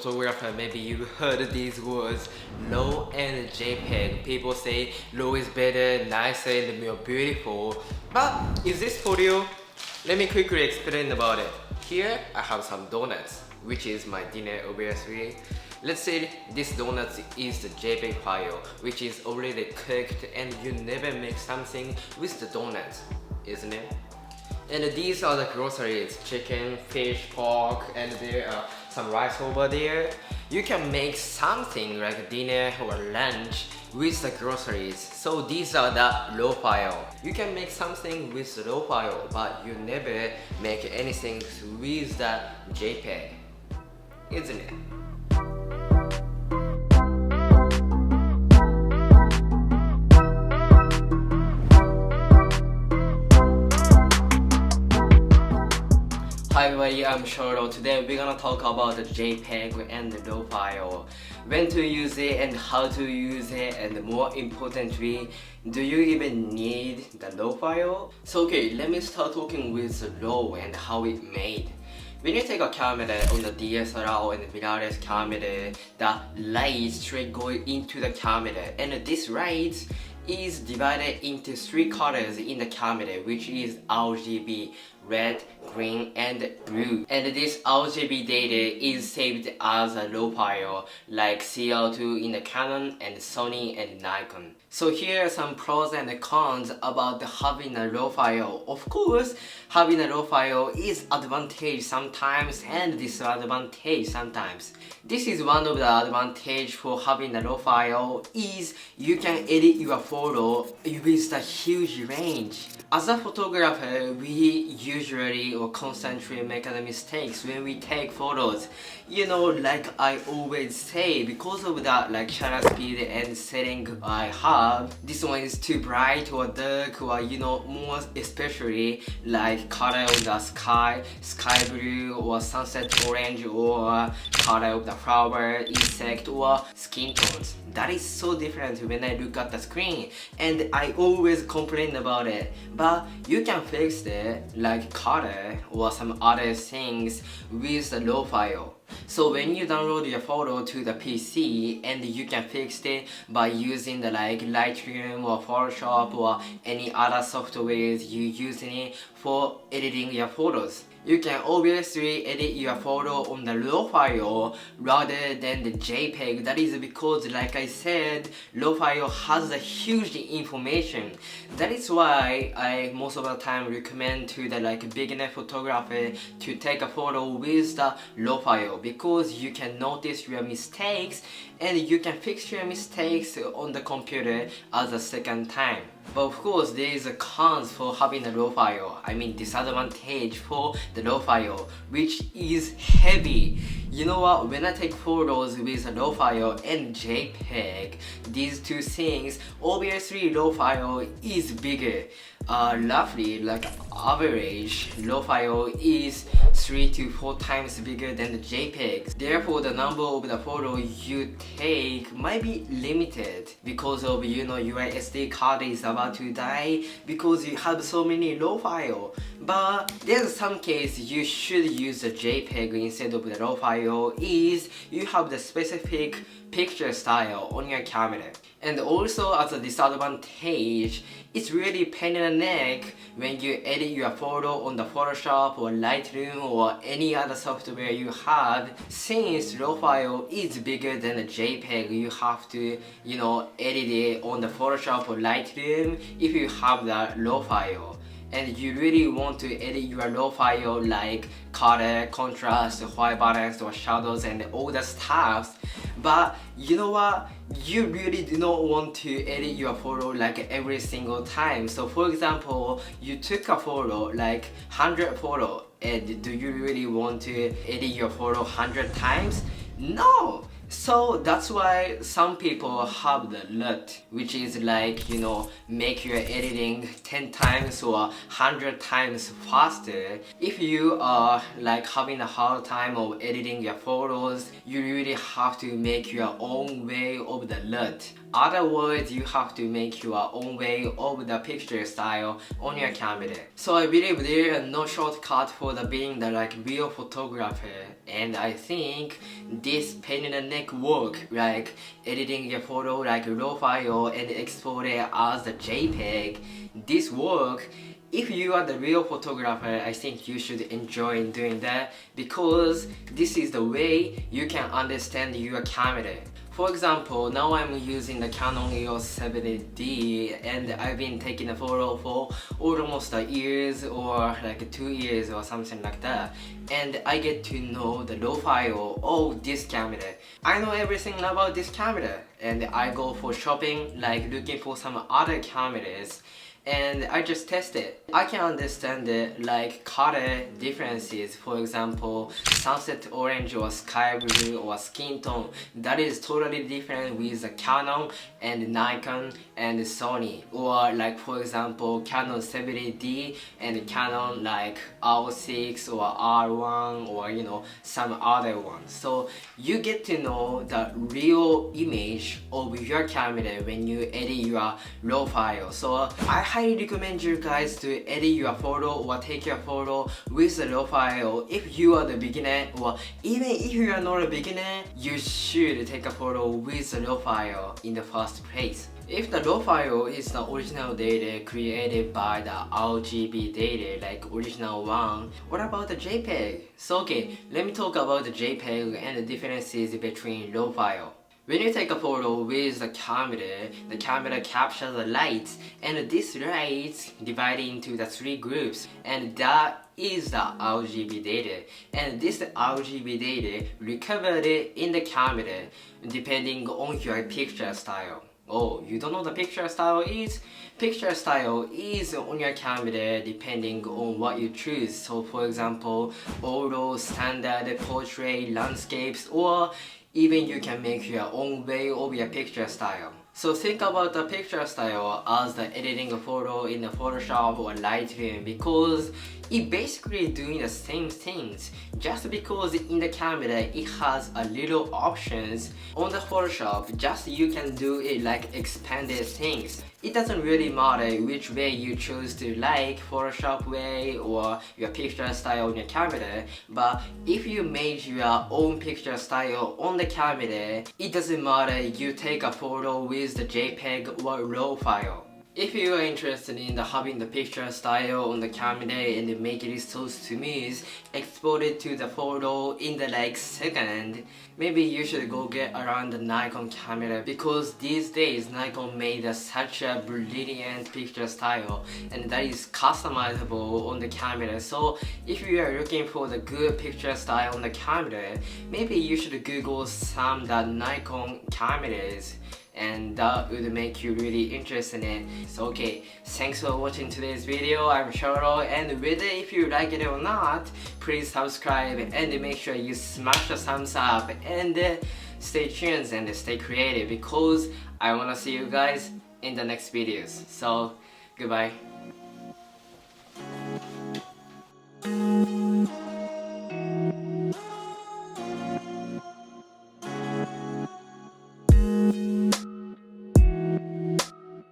photographer, maybe you heard these words, Raw and Jpeg. People say Raw is better, nicer, and more beautiful. But is this for real? Let me quickly explain about it. Here I have some donuts, which is my dinner obviously. Let's say this donut is the JPEG file, which is already cooked, and you never make something with the donuts, isn't it? And these are the groceries: chicken, fish, pork, and there are some rice over there. You can make something like dinner or lunch with the groceries. So these are the raw file. You can make something with the raw file, but you never make anything with the JPEG, isn't it? Hi everybody, I'm Charlotte. Today we're gonna talk about the JPEG and the RAW file, when to use it and how to use it, and more importantly, do you even need the RAW file? So okay, let me start talking with the RAW and how it made. When you take a camera on the DSLR and mirrorless camera, the light straight go into the camera, and this light is divided into three colors in the camera, which is RGB, red, green, and blue. And this RGB data is saved as a RAW file like CL2 in the Canon and Sony and Nikon. So here are some pros and cons about having a RAW file. Of course, having a RAW file is advantage sometimes and disadvantage sometimes. This is one of the advantage for having a RAW file is you can edit your photo with a huge range. As a photographer, we usually or constantly make the mistakes when we take photos. You know, like I always say, because of that like shutter speed and setting I have, this one is too bright or dark, or you know, more especially like color of the sky blue or sunset orange, or color of the flower, insect, or skin tones. That is so different when I look at the screen, and I always complain about it. But you can fix it like color or some other things with the RAW file. So when you download your photo to the PC, and you can fix it by using the like Lightroom or Photoshop or any other softwares you using it for editing your photos. You can obviously edit your photo on the RAW file rather than the JPEG. That is because, like I said, RAW file has a huge information. That is why I most of the time recommend to the like beginner photographer to take a photo with the RAW file, because you can notice your mistakes and you can fix your mistakes on the computer as a second time. But of course, there is a cons for having a RAW file. I mean, disadvantage for the RAW file, which is heavy. You know what? When I take photos with a RAW file and JPEG, these two things, obviously RAW file is bigger. Roughly, like average, RAW file is 3 to 4 times bigger than the JPEG. Therefore, the number of the photo you take might be limited because of, you know, your SD card is about to die because you have so many RAW file. But there's some case you should use the JPEG instead of the RAW file is you have the specific picture style on your camera. And also, as a disadvantage, it's really pain in the neck when you edit your photo on the Photoshop or Lightroom or any other software you have. Since RAW file is bigger than a JPEG, you have to, you know, edit it on the Photoshop or Lightroom if you have the RAW file. And you really want to edit your RAW file like color, contrast, white balance, or shadows, and all the stuff. But you know what? You really do not want to edit your photo like every single time. So for example, you took a photo, like 100 photo, and do you really want to edit your photo 100 times? No! So that's why some people have the LUT, which is like, you know, make your editing 10 times or 100 times faster. If you are like having a hard time of editing your photos, you really have to make your own way of the LUT. Other words, you have to make your own way of the picture style on your camera. So I believe there is no shortcut for the being the like real photographer, and I think this pain in the neck work, like editing your photo like raw file and export it as the JPEG, this work. If you are the real photographer, I think you should enjoy doing that, because this is the way you can understand your camera. For example, now I'm using the Canon Eos70d and I've been taking a photo for almost a years or like 2 years or something like that, and I get to know the raw file of this camera. I know everything about this camera, and I go for shopping, like looking for some other cameras, and I just test it. I can understand the like color differences. For example, sunset orange or sky blue or skin tone, that is totally different with the Canon and Nikon and Sony. Or like for example, Canon 70D and Canon like R6 or R1 or you know some other ones. So you get to know the real image of your camera when you edit your raw file. So I highly recommend you guys to edit your photo or take your photo with the raw file. If you are the beginner, or even if you are not a beginner, you should take a photo with the raw file in the first place. If the raw file is the original data created by the RGB data, like original one, what about the JPEG? So okay, let me talk about the JPEG and the differences between raw file. When you take a photo with the camera captures the light, and this light divided into the 3 groups, and that is the RGB data. And this RGB data recovered in the camera depending on your picture style. Oh, you don't know the picture style is? Picture style is on your camera depending on what you choose. So for example, auto, standard, portrait, landscapes, or even you can make your own way of your picture style. So think about the picture style as the editing a photo in the Photoshop or Lightroom, because it basically doing the same things, just because in the camera it has a little options. On the Photoshop, just you can do it like expanded things. It doesn't really matter which way you choose to like, Photoshop way or your picture style on your camera, but if you made your own picture style on the camera, it doesn't matter you take a photo with the JPEG or RAW file. If you are interested in having the picture style on the camera and make it so smooth, export it to the photo in the like second, maybe you should go get around the Nikon camera, because these days Nikon made such a brilliant picture style and that is customizable on the camera. So if you are looking for the good picture style on the camera, maybe you should Google some the Nikon cameras, and that would make you really interested in it. So okay, thanks for watching today's video. I'm Shoro, and whether if you like it or not, please subscribe and make sure you smash the thumbs up, and stay tuned and stay creative, because I wanna see you guys in the next videos. So goodbye.